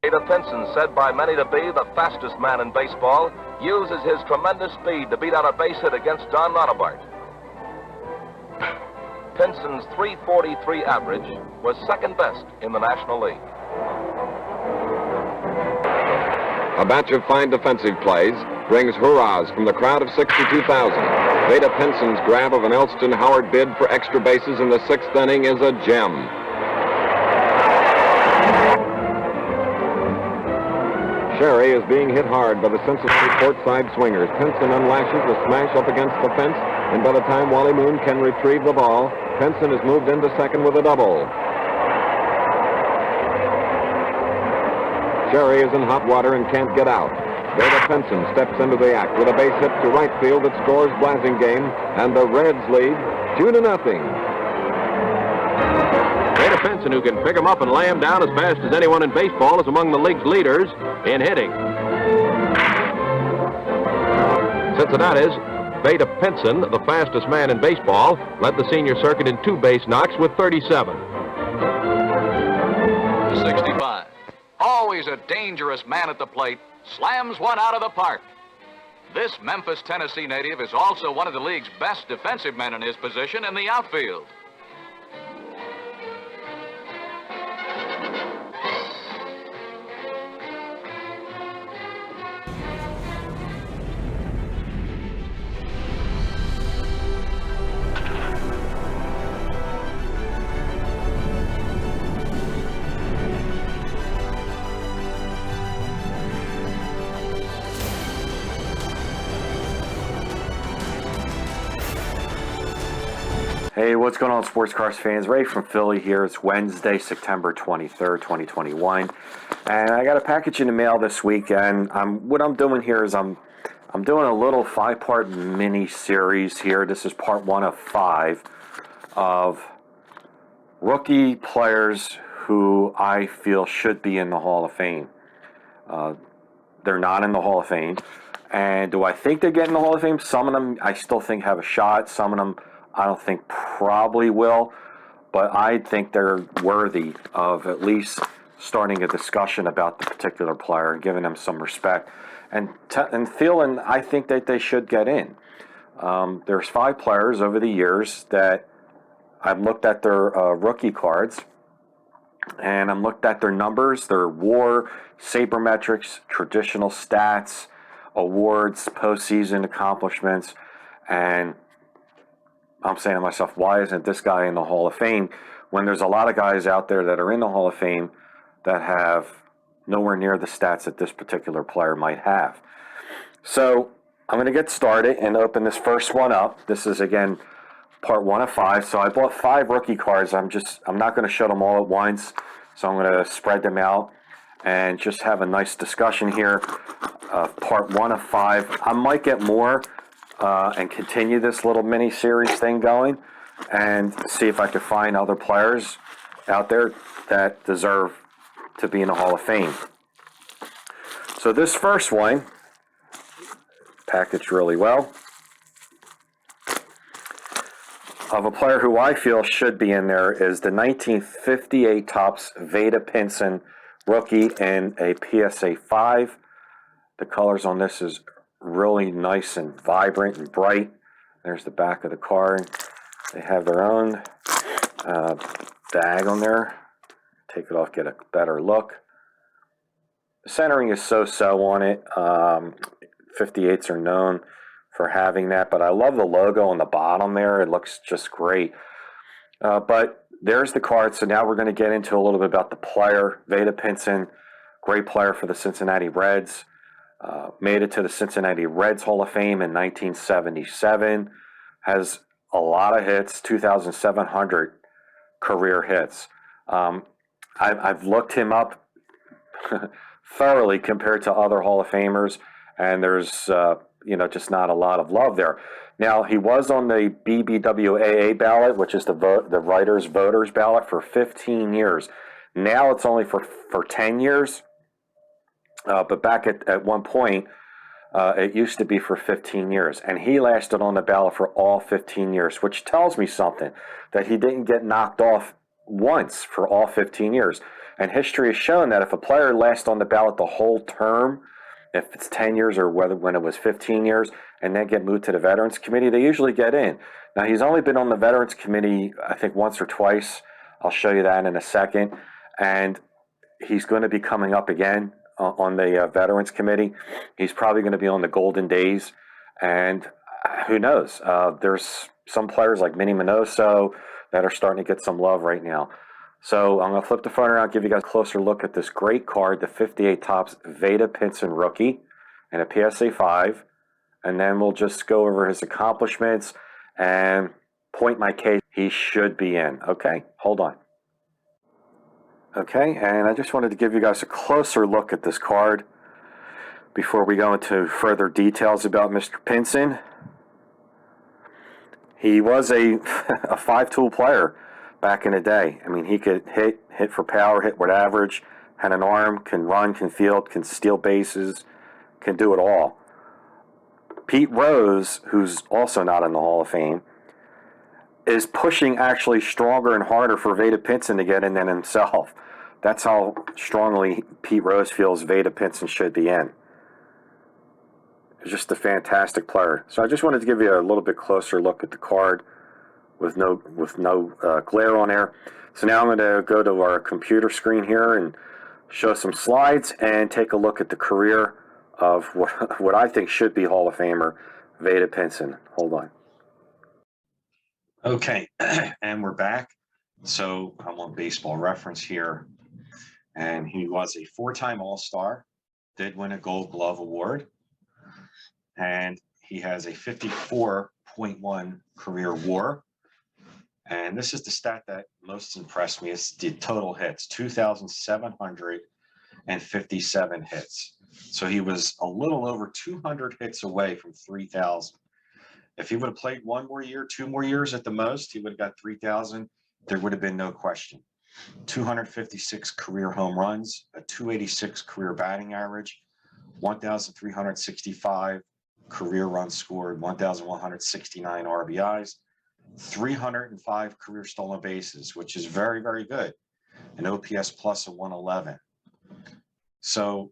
Vada Pinson, said by many to be the fastest man in baseball, uses his tremendous speed to beat out a base hit against Don Notabart. Pinson's .343 average was second best in the National League. A batch of fine defensive plays brings hurrahs from the crowd of 62,000. Vada Pinson's grab of an Elston Howard bid for extra bases in the sixth inning is a gem. Sherry is being hit hard by the Cincinnati courtside swingers. Pinson unlashes the smash up against the fence, and by the time Wally Moon can retrieve the ball, Pinson has moved into second with a double. Sherry is in hot water and can't get out. Vada Pinson steps into the act with a base hit to right field that scores Blasingame, and the Reds lead 2-0. Vada Pinson, who can pick him up and lay him down as fast as anyone in baseball, is among the league's leaders in hitting. Cincinnati's Vada Pinson, the fastest man in baseball, led the senior circuit in 2 base knocks with 37. 65. Always a dangerous man at the plate, slams one out of the park. This Memphis, Tennessee native is also one of the league's best defensive men in his position in the outfield. Hey, what's going on, Sports Cars fans? Ray from Philly here. It's Wednesday, September 23rd, 2021. And I got a package in the mail this week, and what I'm doing here is I'm doing a little 5-part mini series here. This is part 1 of 5 of rookie players who I feel should be in the Hall of Fame. They're not in the Hall of Fame. And do I think they get in the Hall of Fame? Some of them I still think have a shot. Some of them I don't think probably will, but I think they're worthy of at least starting a discussion about the particular player and giving them some respect, and feeling I think that they should get in. There's 5 players over the years that I've looked at their rookie cards, and I'm looked at their numbers, their WAR, sabermetrics, traditional stats, awards, postseason accomplishments, and I'm saying to myself, why isn't this guy in the Hall of Fame when there's a lot of guys out there that are in the Hall of Fame that have nowhere near the stats that this particular player might have? So I'm going to get started and open this first one up. This is, again, part 1 of 5. So I bought 5 rookie cards. I'm not going to show them all at once. So I'm going to spread them out and just have a nice discussion here. Part 1 of 5. I might get more. And continue this little mini series thing going and see if I could find other players out there that deserve to be in the Hall of Fame. So this first one, packaged really well, of a player who I feel should be in there is the 1958 Topps Vada Pinson Rookie in a PSA 5. The colors on this is really nice and vibrant and bright. There's the back of the card. They have their own bag on there. Take it off, get a better look. The centering is so-so on it. 58s are known for having that, but I love the logo on the bottom there. It looks just great. But there's the card. So now we're going to get into a little bit about the player. Vada Pinson, great player for the Cincinnati Reds. Made it to the Cincinnati Reds Hall of Fame in 1977. Has a lot of hits, 2,700 career hits. I've looked him up thoroughly compared to other Hall of Famers, and there's just not a lot of love there. Now, he was on the BBWAA ballot, which is the writers' voters ballot, for 15 years. Now it's only for 10 years. But back at one point, it used to be for 15 years. And he lasted on the ballot for all 15 years, which tells me something, that he didn't get knocked off once for all 15 years. And history has shown that if a player lasts on the ballot the whole term, if it's 10 years or when it was 15 years, and then get moved to the Veterans Committee, they usually get in. Now, he's only been on the Veterans Committee, I think, once or twice. I'll show you that in a second. And he's going to be coming up again on the Veterans Committee. He's probably going to be on the Golden Days. And who knows? There's some players like Minnie Minoso that are starting to get some love right now. So I'm going to flip the phone around, give you guys a closer look at this great card, the 58 Topps Vada Pinson Rookie and a PSA 5. And then we'll just go over his accomplishments and point my case. He should be in. Okay, hold on. Okay, and I just wanted to give you guys a closer look at this card before we go into further details about Mr. Pinson. He was a five-tool player back in the day. I mean, he could hit for power, hit with average, had an arm, can run, can field, can steal bases, can do it all. Pete Rose, who's also not in the Hall of Fame, is pushing actually stronger and harder for Vada Pinson to get in than himself. That's how strongly Pete Rose feels Vada Pinson should be in. He's just a fantastic player. So I just wanted to give you a little bit closer look at the card with no glare on there. So now I'm going to go to our computer screen here and show some slides and take a look at the career of what I think should be Hall of Famer Vada Pinson. Hold on. Okay, and we're back. So I'm on Baseball Reference here, and he was a four-time All-Star, did win a Gold Glove Award, and he has a 54.1 career WAR. And this is the stat that most impressed me, is the total hits, 2,757 hits. So he was a little over 200 hits away from 3,000. If he would have played one more year, 2 more years at the most, he would have got 3,000. There would have been no question. 256 career home runs, a 286 career batting average, 1,365 career runs scored, 1,169 RBIs, 305 career stolen bases, which is very, very good. An OPS plus of 111. So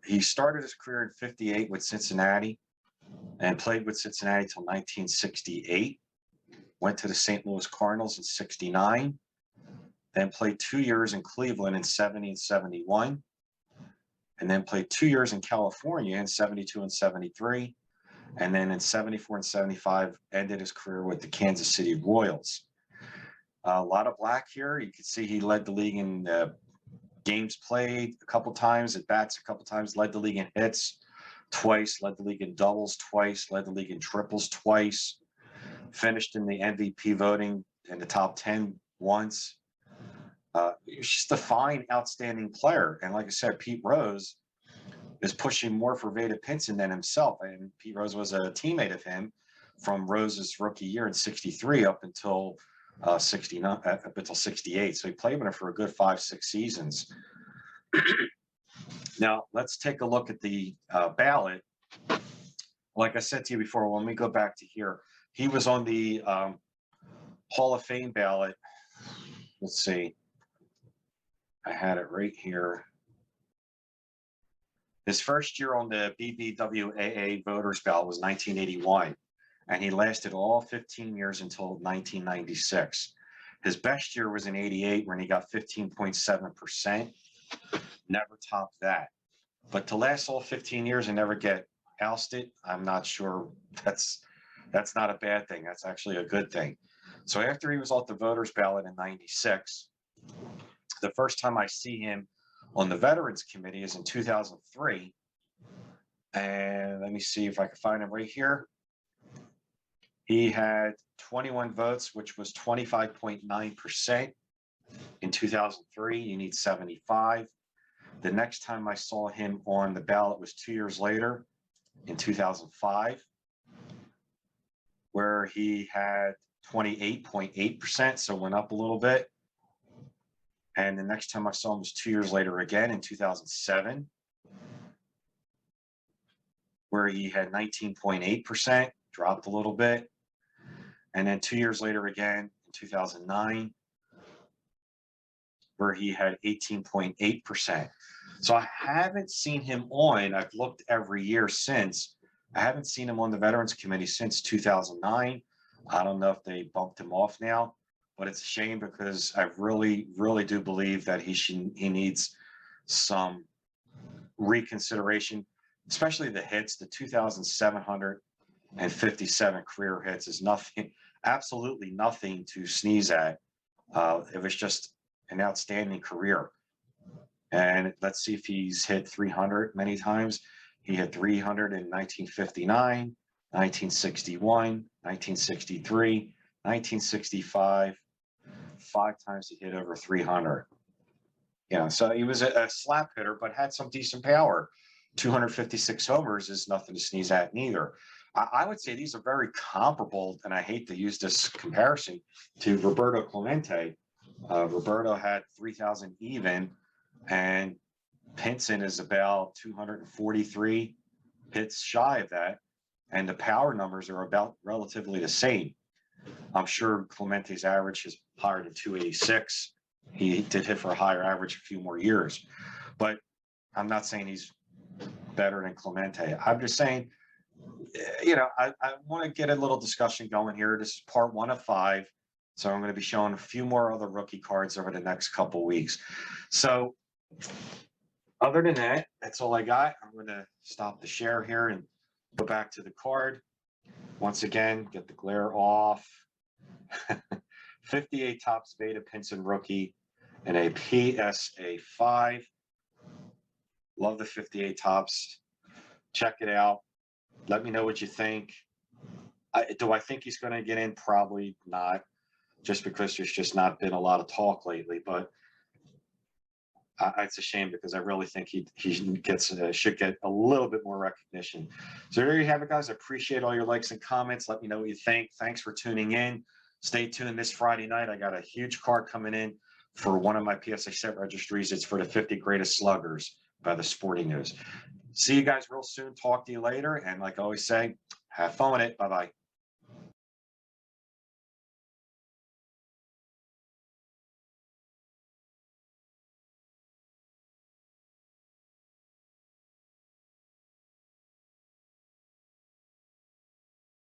he started his career in '58 with Cincinnati and played with Cincinnati until 1968. Went to the St. Louis Cardinals in '69. Then played 2 years in Cleveland in '70 and '71. And then played 2 years in California in '72 and '73. And then in '74 and '75, ended his career with the Kansas City Royals. A lot of black here. You can see he led the league in games played a couple times, at bats a couple times, led the league in hits twice, led the league in doubles twice, led the league in triples twice, finished in the MVP voting in the top 10 once. He's just a fine, outstanding player. And like I said, Pete Rose is pushing more for Vada Pinson than himself. And Pete Rose was a teammate of him from Rose's rookie year in '63 up until 69, up until '68. So he played with him for a good 5-6 seasons. Now let's take a look at the ballot. Like I said to you before, when we go back to here, he was on the Hall of Fame ballot. Let's see. I had it right here. His first year on the BBWAA voters ballot was 1981, and he lasted all 15 years until 1996. His best year was in '88 when he got 15.7%. Never topped that. But to last all 15 years and never get ousted, I'm not sure that's not a bad thing. That's actually a good thing. So after he was off the voters ballot in '96, the first time I see him on the Veterans Committee is in 2003. And let me see if I can find him right here. He had 21 votes, which was 25.9%. In 2003, you need 75. The next time I saw him on the ballot was 2 years later, in 2005, where he had 28.8%, so went up a little bit. And the next time I saw him was 2 years later again, in 2007, where he had 19.8%, dropped a little bit. And then 2 years later again, in 2009, where he had 18.8%. So I haven't seen him on. I've looked every year since. I haven't seen him on the Veterans Committee since 2009. I don't know if they bumped him off now, but it's a shame because I really, really do believe that he needs some reconsideration, especially the hits. The 2,757 career hits is nothing, absolutely nothing to sneeze at. It was just an outstanding career. And let's see if he's hit 300 many times. He hit 300 in 1959, 1961, 1963, 1965. 5 times he hit over 300. So he was a slap hitter, but had some decent power. 256 homers is nothing to sneeze at neither. I would say these are very comparable, and I hate to use this comparison, to Roberto Clemente. Roberto had 3,000 even, and Pinson is about 243 hits shy of that, and the power numbers are about relatively the same. I'm sure Clemente's average is higher than 286. He did hit for a higher average a few more years, but I'm not saying he's better than Clemente. I'm just saying, I want to get a little discussion going here. This is part 1 of 5. So I'm going to be showing a few more other rookie cards over the next couple weeks. So other than that, that's all I got. I'm going to stop the share here and go back to the card. Once again, get the glare off. 58 Topps Vada Pinson Rookie and a PSA 5. Love the 58 Topps. Check it out. Let me know what you think. Do I think he's going to get in? Probably not, just because there's just not been a lot of talk lately. But it's a shame because I really think he should get a little bit more recognition. So there you have it, guys. I appreciate all your likes and comments. Let me know what you think. Thanks for tuning in. Stay tuned this Friday night. I got a huge card coming in for one of my PSA set registries. It's for the 50 Greatest Sluggers by the Sporting News. See you guys real soon. Talk to you later. And like I always say, have fun with it. Bye-bye.